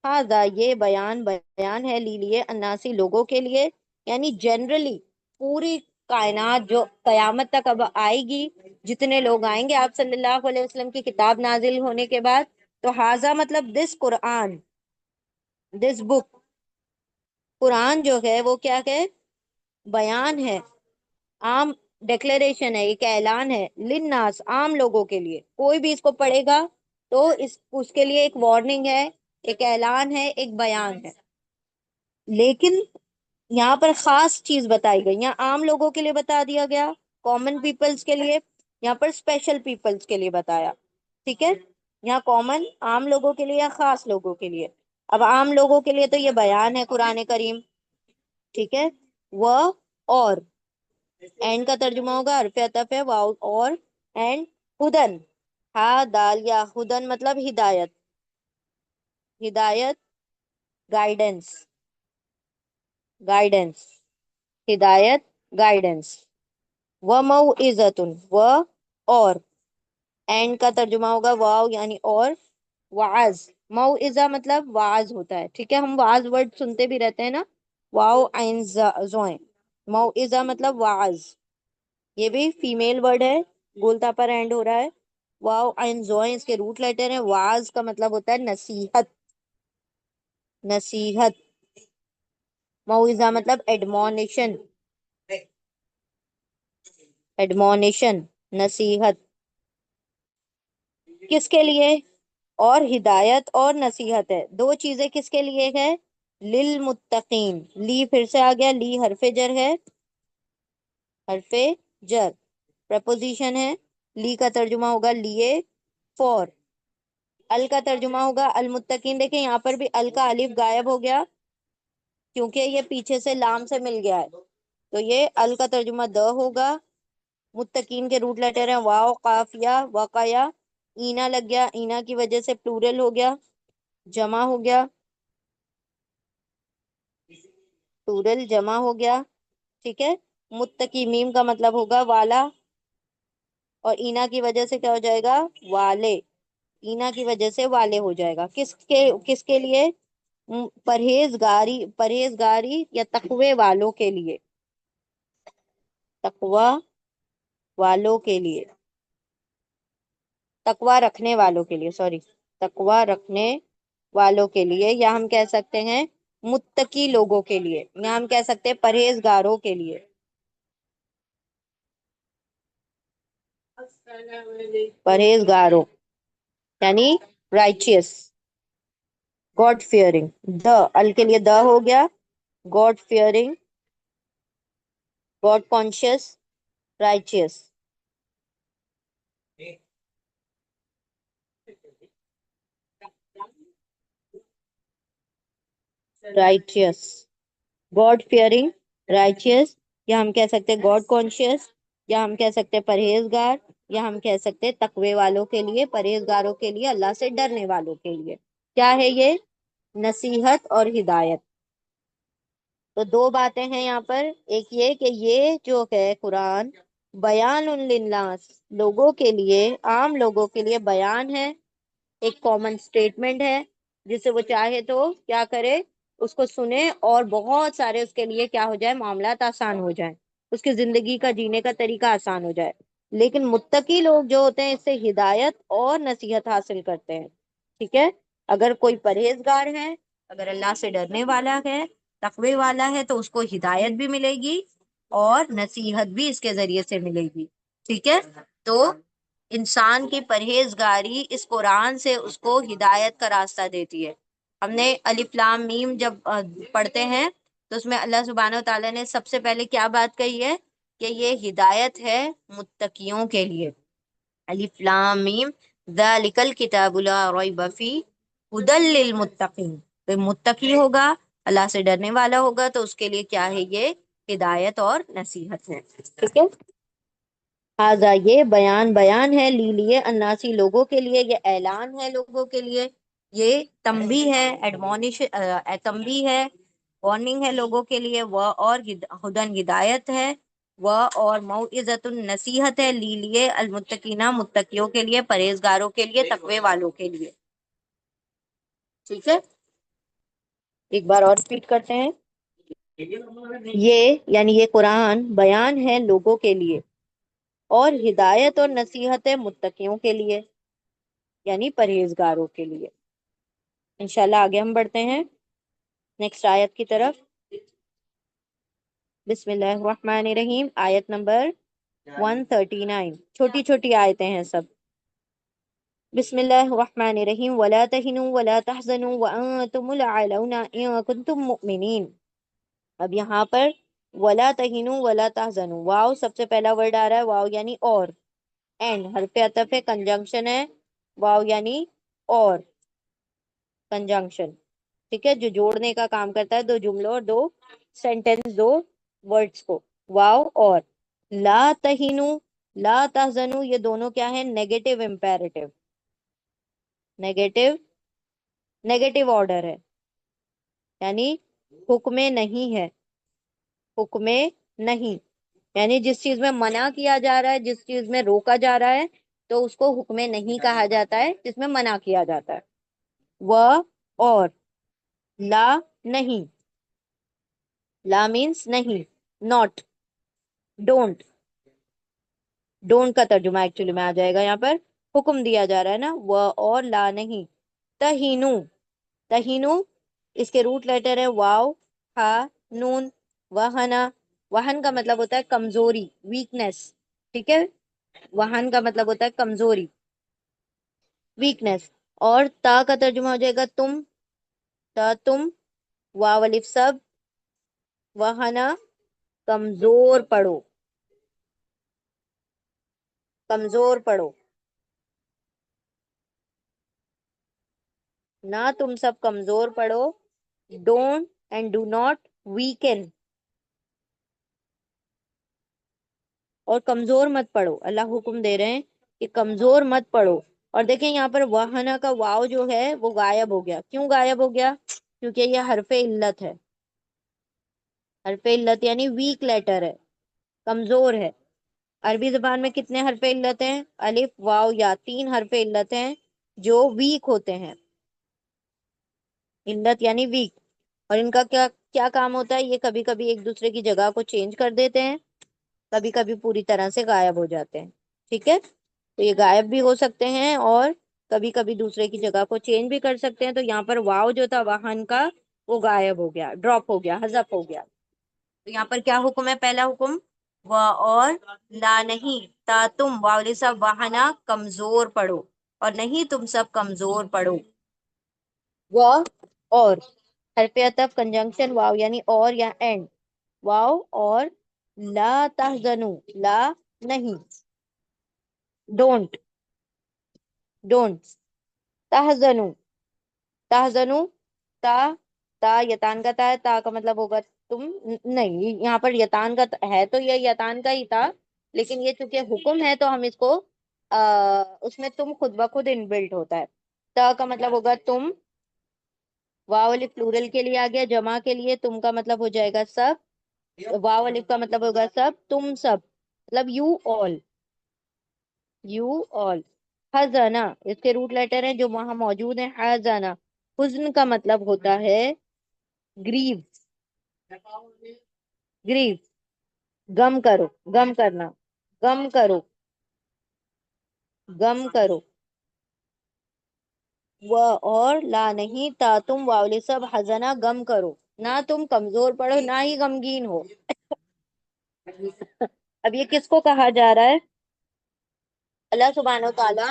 ہاضا یہ بیان، بیان ہے، لی لیے اناسی لوگوں کے لیے، یعنی جنرلی پوری کائنات جو قیامت تک اب آئے گی، جتنے لوگ آئیں گے آپ صلی اللہ علیہ وسلم کی کتاب نازل ہونے کے بعد، تو ہاضا مطلب دس قرآن، دس بک، قرآن جو ہے وہ کیا ہے، بیان ہے، عام ڈیکلیریشن ہے، ایک اعلان ہے، للناس عام لوگوں کے لیے، کوئی بھی اس کو پڑھے گا تو اس کے لیے ایک وارننگ ہے، ایک اعلان ہے، ایک بیان ہے۔ لیکن یہاں پر خاص چیز بتائی گئی، یہاں عام لوگوں کے لیے بتا دیا گیا، کامن پیپلز کے لیے، یہاں پر اسپیشل پیپلز کے لیے بتایا، ٹھیک ہے، یہاں کامن عام لوگوں کے لیے یا خاص لوگوں کے لیے۔ اب عام لوگوں کے لیے تو یہ بیان ہے قرآن کریم، ٹھیک ہے، وہ اور اینڈ کا ترجمہ ہوگا حرف عطف ہے، واؤ اور اینڈ، ہدن، ہا دال یا، ہدن مطلب ہدایت، ہدایت، گائیڈنس، گائیڈنس، ہدایت، گائیڈنس، و موعظتن، و اور اینڈ کا ترجمہ ہوگا واو یعنی اور، وعظ، موعظہ مطلب وعظ ہوتا ہے، ٹھیک ہے، ہم وعظ ورڈ سنتے بھی رہتے ہیں نا، واو عین زوئیں، موعظہ مطلب وعظ، یہ بھی فیمیل ورڈ ہے، بولتا پر اینڈ ہو رہا ہے، واو عین زوئیں اس کے روٹ لیٹر ہیں، وعظ کا مطلب ہوتا ہے نصیحت، نصیحت، موعظہ مطلب ایڈمونیشن، ایڈمونیشن، نصیحت، کس کے لیے، اور ہدایت اور نصیحت ہے، دو چیزیں کس کے لیے ہے، للمتقین، لی پھر سے آ گیا، لی حرف جر ہے، حرف جر، پریپوزیشن ہے، لی کا ترجمہ ہوگا لیے، فور، ال کا ترجمہ ہوگا المتقین، دیکھیں یہاں پر بھی ال کا الف غائب ہو گیا کیونکہ یہ پیچھے سے لام سے مل گیا ہے، تو یہ ال کا ترجمہ د ہوگا، متقین کے روٹ لیٹر ہیں واو قاف یا وقایا، اینا لگ گیا، اینا کی وجہ سے پلورل ہو گیا، جمع ہو گیا، پلورل جمع ہو گیا، ٹھیک ہے، متقی میم کا مطلب ہوگا والا، اور اینا کی وجہ سے کیا ہو جائے گا، والے، اینا کی وجہ سے والے ہو جائے گا، کس کے لیے، پرہیزگاری، پرہیزگاری یا تقوی والوں کے لیے، تقوی والوں کے لیے، تقوی رکھنے والوں کے لیے، سوری، تقوی رکھنے والوں کے لیے، یا ہم کہہ سکتے ہیں متقی لوگوں کے لیے، یا ہم کہہ سکتے ہیں پرہیزگاروں کے لیے، پرہیزگاروں یعنی رائچیس، گاڈ فیئرنگ، دا ال کے لیے دا ہو گیا، God fearing, God conscious, رائچیس، رائچیس، God fearing, رائچیس، یا ہم کہہ سکتے گاڈ کانشیس، یا ہم کہہ سکتے پرہیزگار، یا ہم کہہ سکتے تقوی والوں کے لیے، پرہیزگاروں کے لیے، اللہ سے ڈرنے والوں کے لیے، کیا ہے یہ، نصیحت اور ہدایت۔ تو دو باتیں ہیں یہاں پر، ایک یہ کہ یہ جو ہے قرآن بیان للناس، لوگوں کے لیے، عام لوگوں کے لیے بیان ہے، ایک کامن سٹیٹمنٹ ہے، جسے وہ چاہے تو کیا کرے، اس کو سنے اور بہت سارے اس کے لیے کیا ہو جائے، معاملات آسان ہو جائیں، اس کی زندگی کا جینے کا طریقہ آسان ہو جائے۔ لیکن متقی لوگ جو ہوتے ہیں اس سے ہدایت اور نصیحت حاصل کرتے ہیں، ٹھیک ہے، اگر کوئی پرہیزگار ہے، اگر اللہ سے ڈرنے والا ہے، تقوی والا ہے، تو اس کو ہدایت بھی ملے گی اور نصیحت بھی اس کے ذریعے سے ملے گی، ٹھیک ہے، تو انسان کی پرہیزگاری اس قرآن سے اس کو ہدایت کا راستہ دیتی ہے۔ ہم نے الف لام میم جب پڑھتے ہیں تو اس میں اللہ سبحانہ و تعالیٰ نے سب سے پہلے کیا بات کہی ہے کہ یہ ہدایت ہے متقیوں کے لیے، الف لام میم ذالک الکتاب لا ریب فیہ ھدی للمتقین، تو متقی ہوگا، اللہ سے ڈرنے والا ہوگا، تو اس کے لیے کیا ہے، یہ ہدایت اور نصیحت ہے، ٹھیک ہے، ہاضا یہ بیان، بیان ہے، لی لیے اناسی لوگوں کے لیے، یہ اعلان ہے لوگوں کے لیے، یہ تنبیہ ہے، ایڈمونش تنبیہ ہے، وارننگ ہے لوگوں کے لیے، وہ اور ہدن ہدایت ہے، وہ اور موعظۃ نصیحت ہے، لیے المتقینہ متقیوں کے لیے، پرہیزگاروں کے لیے، تقوی والوں کے لیے. ٹھیک ہے، ایک بار اور ریپیٹ کرتے ہیں. یہ یعنی یہ قرآن بیان ہے لوگوں کے لیے، اور ہدایت اور نصیحت ہے متقیوں کے لیے یعنی پرہیزگاروں کے لیے. انشاءاللہ آگے ہم بڑھتے ہیں نیکسٹ آیت کی طرف. بسم اللہ الرحمن الرحیم، آیت نمبر 139. چھوٹی چھوٹی آیتیں ہیں سب. بسم اللہ الرحمن الرحیم، ولا تہنوا ولا تحزنوا وانتم الاعلون ان کنتم مؤمنین. اب یہاں پر ولا تہنوا ولا تحزنوا، واو سب سے پہلا ورڈ آ رہا ہے، واو یعنی اور، اینڈ حرف عطف ہے، کنجنکشن ہے، واو یعنی اور کنجنکشن. ٹھیک ہے، جو جوڑنے کا کام کرتا ہے دو جملوں اور دو سینٹینس، دو ورڈز کو. واو اور. لا تہینو لا تحزنو، یہ دونوں کیا ہیں؟ Negative imperative, negative negative order ہے، یعنی حکم نہیں ہے، حکم نہیں، یعنی جس چیز میں منع کیا جا رہا ہے، جس چیز میں روکا جا رہا ہے تو اس کو حکم نہیں کہا جاتا ہے، جس میں منع کیا جاتا ہے. وہ اور. لا نہیں، لا مینس نہیں، ناٹ، ڈونٹ. ڈونٹ کا ترجمہ ایکچولی میں آ جائے گا، یہاں پر حکم دیا جا رہا ہے نا. وہ اور لا نہیں. تہینو، تہینو اس کے روٹ لیٹر ہے واو ہا نون. وہنا، وہن کا مطلب ہوتا ہے کمزوری، ویکنیس. ٹھیک ہے، وہن کا مطلب ہوتا ہے کمزوری، ویکنیس. اور تا کا ترجمہ ہو جائے گا تم، تا تم. واو الف سب، وہنا کمزور پڑو، کمزور پڑو. نہ تم سب کمزور پڑو. ڈونٹ اینڈ ڈو ناٹ ویکن، اور کمزور مت پڑو. اللہ حکم دے رہے ہیں کہ کمزور مت پڑو. اور دیکھیں یہاں پر وہنا کا واو جو ہے وہ غائب ہو گیا. کیوں غائب ہو گیا؟ کیونکہ یہ حرف علت ہے. حرف علت یعنی ویک لیٹر ہے، کمزور ہے. عربی زبان میں کتنے حرف علت ہیں؟ الف واو یا، تین حرف علت ہیں جو ویک ہوتے ہیں. علت یعنی ویک. اور ان کا کیا کیا کام ہوتا ہے؟ یہ کبھی کبھی ایک دوسرے کی جگہ کو چینج کر دیتے ہیں، کبھی کبھی پوری طرح سے غائب ہو جاتے ہیں. ٹھیک ہے، تو یہ غائب بھی ہو سکتے ہیں اور کبھی کبھی دوسرے کی جگہ کو چینج بھی کر سکتے ہیں. تو یہاں پر واو جو تھا واہن کا، وہ غائب ہو گیا، ڈراپ ہو گیا، حذف ہو گیا. تو یہاں پر کیا حکم ہے؟ پہلا حکم و اور لا نہیں، تا تم واؤ سب وہنا کمزور پڑو، اور نہیں تم سب کمزور پڑو. و اور حرف عطف کنجنکشن واو یعنی اور یا اینڈ. واو اور. لا تحزنو، لا نہیں، ڈونٹ، ڈونٹ. تحزنو، تحزنو، تا، تا یتان کا تا ہے، تا کا مطلب ہوگا تم. نہیں، یہاں پر یتان کا ہے تو یہ یتان کا ہی تھا، لیکن یہ چونکہ حکم ہے تو ہم اس کو اس میں تم خود بخود ان بلٹ ہوتا ہے. تا کا مطلب ہوگا تم. واو الف پلورل کے لیے آ گیا، جمع کے لیے تم کا مطلب ہو جائے گا سب. واو الف کا مطلب ہوگا سب، تم سب مطلب یو آل، یو آل. حزنا اس کے روٹ لیٹر ہیں جو وہاں موجود ہیں. حزنا حزن کا مطلب ہوتا ہے گریو، گریو، غم کرو، غم کرنا، غم کرو، غم کرو. وہ اور لا نہیں، تا تم واؤ سب حزنا غم کرو، نہ تم کمزور پڑو نہ ہی غمگین ہو. اب یہ کس کو کہا جا رہا ہے؟ اللہ سبحانہ و تعالیٰ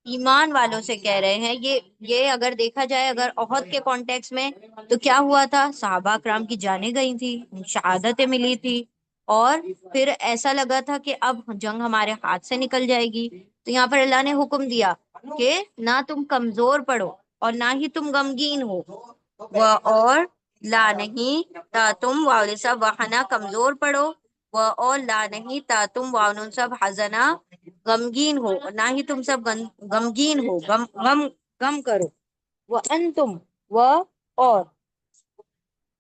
ایمان والوں سے کہہ رہے ہیں. یہ اگر دیکھا جائے، اگر احد کے کانٹیکس میں، تو کیا ہوا تھا؟ صحابہ کرام کی جانیں گئی تھی، شہادتیں ملی تھی، اور پھر ایسا لگا تھا کہ اب جنگ ہمارے ہاتھ سے نکل جائے گی. تو یہاں پر اللہ نے حکم دیا کہ نہ تم کمزور پڑو اور نہ ہی تم غمگین ہو. وہ اور لا نہیں، تا تم واؤ سب وہنا کمزور پڑو. وہ اور لا نہیں، تا تم واؤ سب حزنا غمگین ہو، نہ ہی تم سب غمگین ہو، غم غم کرو. وہ انتم، وہ اور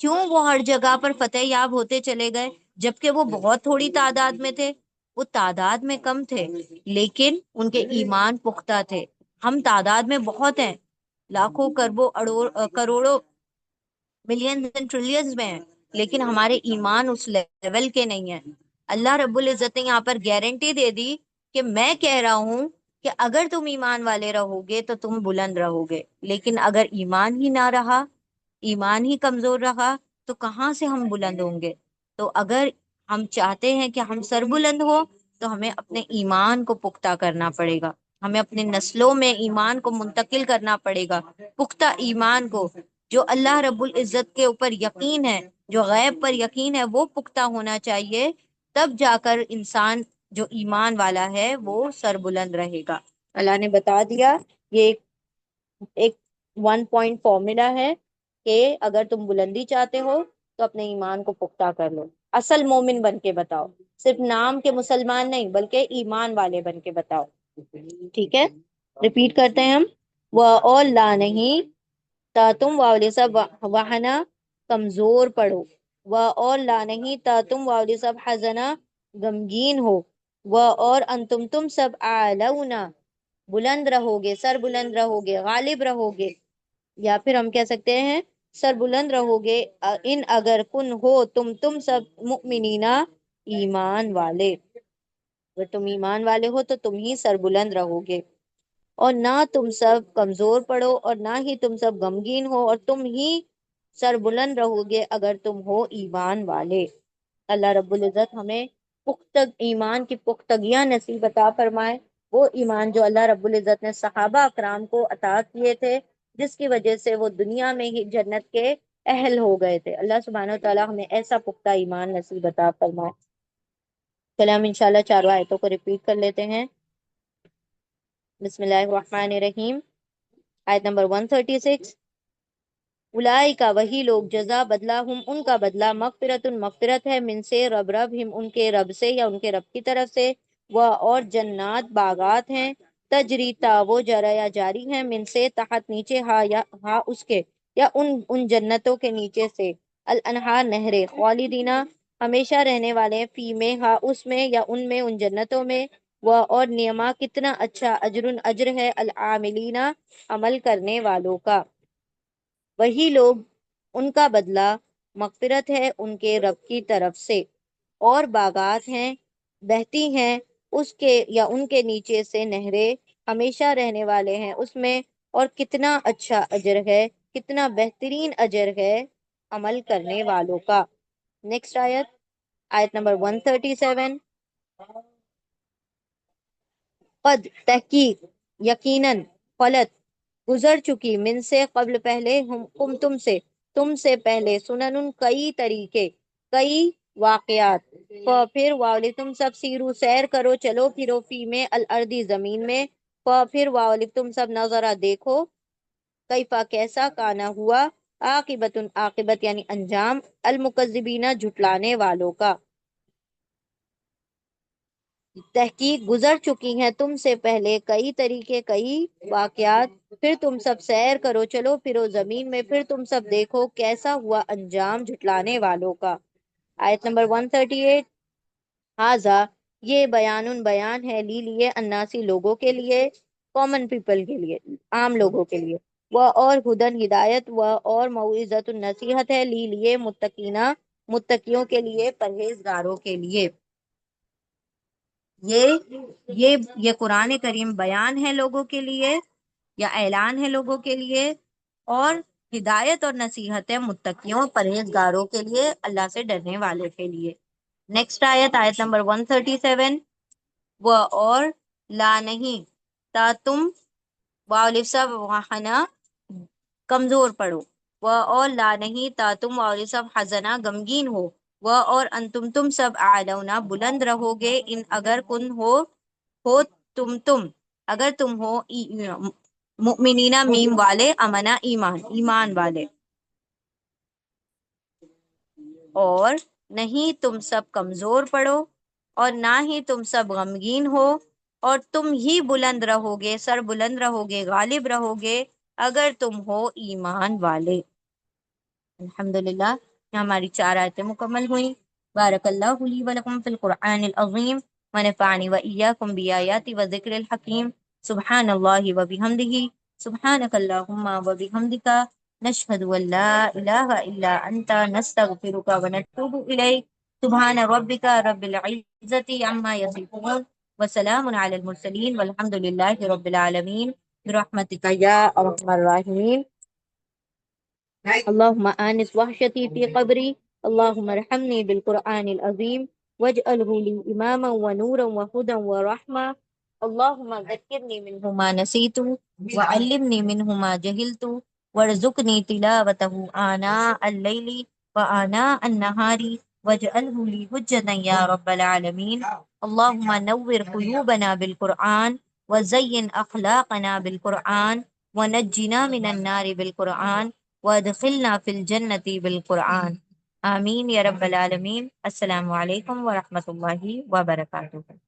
کیوں وہ ہر جگہ پر فتح یاب ہوتے چلے گئے جبکہ وہ بہت تھوڑی تعداد میں تھے؟ وہ تعداد میں کم تھے لیکن ان کے ایمان پختہ تھے۔ ہم تعداد میں بہت ہیں، لاکھوں کروڑوں ملینز اینڈ ٹریلینز میں ہیں، لیکن ہمارے ایمان اس لیول کے نہیں ہیں۔ اللہ رب العزت نے یہاں پر گارنٹی دے دی کہ میں کہہ رہا ہوں کہ اگر تم ایمان والے رہو گے تو تم بلند رہو گے، لیکن اگر ایمان ہی نہ رہا، ایمان ہی کمزور رہا، تو کہاں سے ہم بلند ہوں گے؟ تو اگر ہم چاہتے ہیں کہ ہم سر بلند ہو تو ہمیں اپنے ایمان کو پختہ کرنا پڑے گا، ہمیں اپنے نسلوں میں ایمان کو منتقل کرنا پڑے گا، پختہ ایمان کو، جو اللہ رب العزت کے اوپر یقین ہے، جو غیب پر یقین ہے، وہ پختہ ہونا چاہیے۔ تب جا کر انسان جو ایمان والا ہے وہ سر بلند رہے گا۔ اللہ نے بتا دیا، یہ ایک 1 پوائنٹ فارمولا ہے کہ اگر تم بلندی چاہتے ہو تو اپنے ایمان کو پختہ کر لو، اصل مومن بن کے بتاؤ، صرف نام کے مسلمان نہیں بلکہ ایمان والے بن کے بتاؤ۔ ٹھیک ہے، ریپیٹ کرتے ہیں ہم، وہ اور لا نہیں تا تم واؤلی سب وہنا کمزور پڑو، وہ اور لا نہیں تا تم واؤلی سب حزنا غمگین ہو، وہ اور انتم تم سب اعلونا بلند رہو گے، سر بلند رہو گے، غالب رہو گے، یا پھر ہم کہہ سکتے ہیں سر بلند رہو گے ان اگر کن ہو تم سب مؤمنینا ایمان والے، اگر تم ایمان والے ہو تو تم ہی سر بلند رہو گے، اور نہ تم سب کمزور پڑو اور نہ ہی تم سب غمگین ہو، اور تم ہی سر بلند رہو گے اگر تم ہو ایمان والے۔ اللہ رب العزت ہمیں ایمان کی پختگیاں نصیب عطا فرمائے، وہ ایمان جو اللہ رب العزت نے صحابہ اکرام کو عطا کیے تھے، جس کی وجہ سے وہ دنیا میں ہی جنت کے اہل ہو گئے تھے۔ اللہ سبحانہ و تعالی ہمیں ایسا پختہ ایمان نصیب عطا فرمائے۔ چلے ہم انشاءاللہ چاروں آیتوں کو ریپیٹ کر لیتے ہیں۔ بسم اللہ الرحمن الرحیم، آیت نمبر 136، اولئک وہی لوگ، جزا بدلہ ہم ان کا بدلہ، مغفرت ہے، من سے رب ہم ان کے رب سے یا ان کے رب کی طرف سے، وہ اور جنات باغات ہیں، تجری تا وہ جرا یا جاری ہیں، من سے تحت نیچے، ہا یا ہا اس کے، یا ان جنتوں کے نیچے سے، الانہار نہریں، خالدینہ ہمیشہ رہنے والے ہیں، فی میں ہا اس میں یا ان میں، ان جنتوں میں، وہ اور نعمہ کتنا اچھا، اجر ہے، العاملین عمل کرنے والوں کا، وہی لوگ ان کا بدلہ مغفرت ہے ان کے رب کی طرف سے، اور باغات ہیں بہتی ہیں اس کے یا ان کے نیچے سے نہریں، ہمیشہ رہنے والے ہیں اس میں، اور کتنا اچھا اجر ہے، کتنا بہترین اجر ہے عمل کرنے والوں کا۔ نیکسٹ آیت، آیت نمبر 137، قد تحقیق، یقیناً، خلط گزر چکی، من سے قبل پہلے، تم سے پہلے، سنن کئی طریقے، کئی واقعات، پھر واولی تم سب سیرو سیر کرو، چلو پھرو، فی میں الردی زمین میں، پھر واولی تم سب نظرہ دیکھو، کیفا کیسا، کانا ہوا، عاقبت یعنی انجام، المکذبین جھٹلانے والوں کا، تحقیق گزر چکی ہیں تم سے پہلے کئی طریقے، کئی واقعات، پھر تم سب سیر کرو، چلو پھرو زمین میں، پھر تم سب دیکھو کیسا ہوا انجام جھٹلانے والوں کا۔ آیت نمبر 138، ہاذا یہ بیان ہے، لیے اناسی لوگوں کے لیے، کامن پیپل کے لیے، عام لوگوں کے لیے، وہ اور ہدن ہدایت، وہ اور موعظۃ النصیحت ہے، لیے متقینہ متقیوں کے لیے، پرہیزگاروں کے لیے۔ یہ قرآن کریم بیان ہے لوگوں کے لیے یا اعلان ہے لوگوں کے لیے، اور ہدایت اور نصیحت ہے متقیوں پرہیزگاروں کے لیے، اللہ سے ڈرنے والے کے لیے۔ نیکسٹ آیت، آیت نمبر 137، وہ اور لا نہیں تا تم واؤلفظ وحنا کمزور پڑو، وہ اور لا نہیں تا تم واؤلفظ حزنا غمگین ہو، وہ اور انتم تم سب اعلونا بلند رہو گے، ان اگر کن ہو تم اگر تم ہو مؤمنین میم والے، امنا ایمان والے، اور نہیں تم سب کمزور پڑو اور نہ ہی تم سب غمگین ہو، اور تم ہی بلند رہو گے، سر بلند رہو گے، غالب رہو گے اگر تم ہو ایمان والے۔ الحمدللہ ہماری 4 آیتیں مکمل ہوئیں۔ بارک اللہ لی ولکم فی القرآن العظیم ونفعنی وإیاکم بآیات وذکر الحکیم۔ سبحان اللہ وبحمدہ، سبحانک اللہم وبحمدک، نشہد ان لا الہ الا انت، نستغفرک ونتوب الیک۔ سبحان ربک رب العزت عما یصفون، وسلام علی المرسلین، والحمد للہ رب العالمین، برحمتک یا ارحم الراحمین۔ اللهم آنس وحشتي في قبري، اللهم ارحمني بالقرآن العظيم واجعله لي إماما ونورا وهدى ورحمة، اللهم ذكرني منه ما نسيت وعلمني منه ما جهلت وارزقني تلاوته آناء الليل وآناء النهار واجعله لي حجة يا رب العالمين، اللهم نور قلوبنا بالقرآن وزين أخلاقنا بالقرآن ونجنا من النار بالقرآن وادخلنا فی الجنت بالقرآن، آمین یا رب العالمین۔ السلام علیکم ورحمۃ اللہ وبرکاتہ۔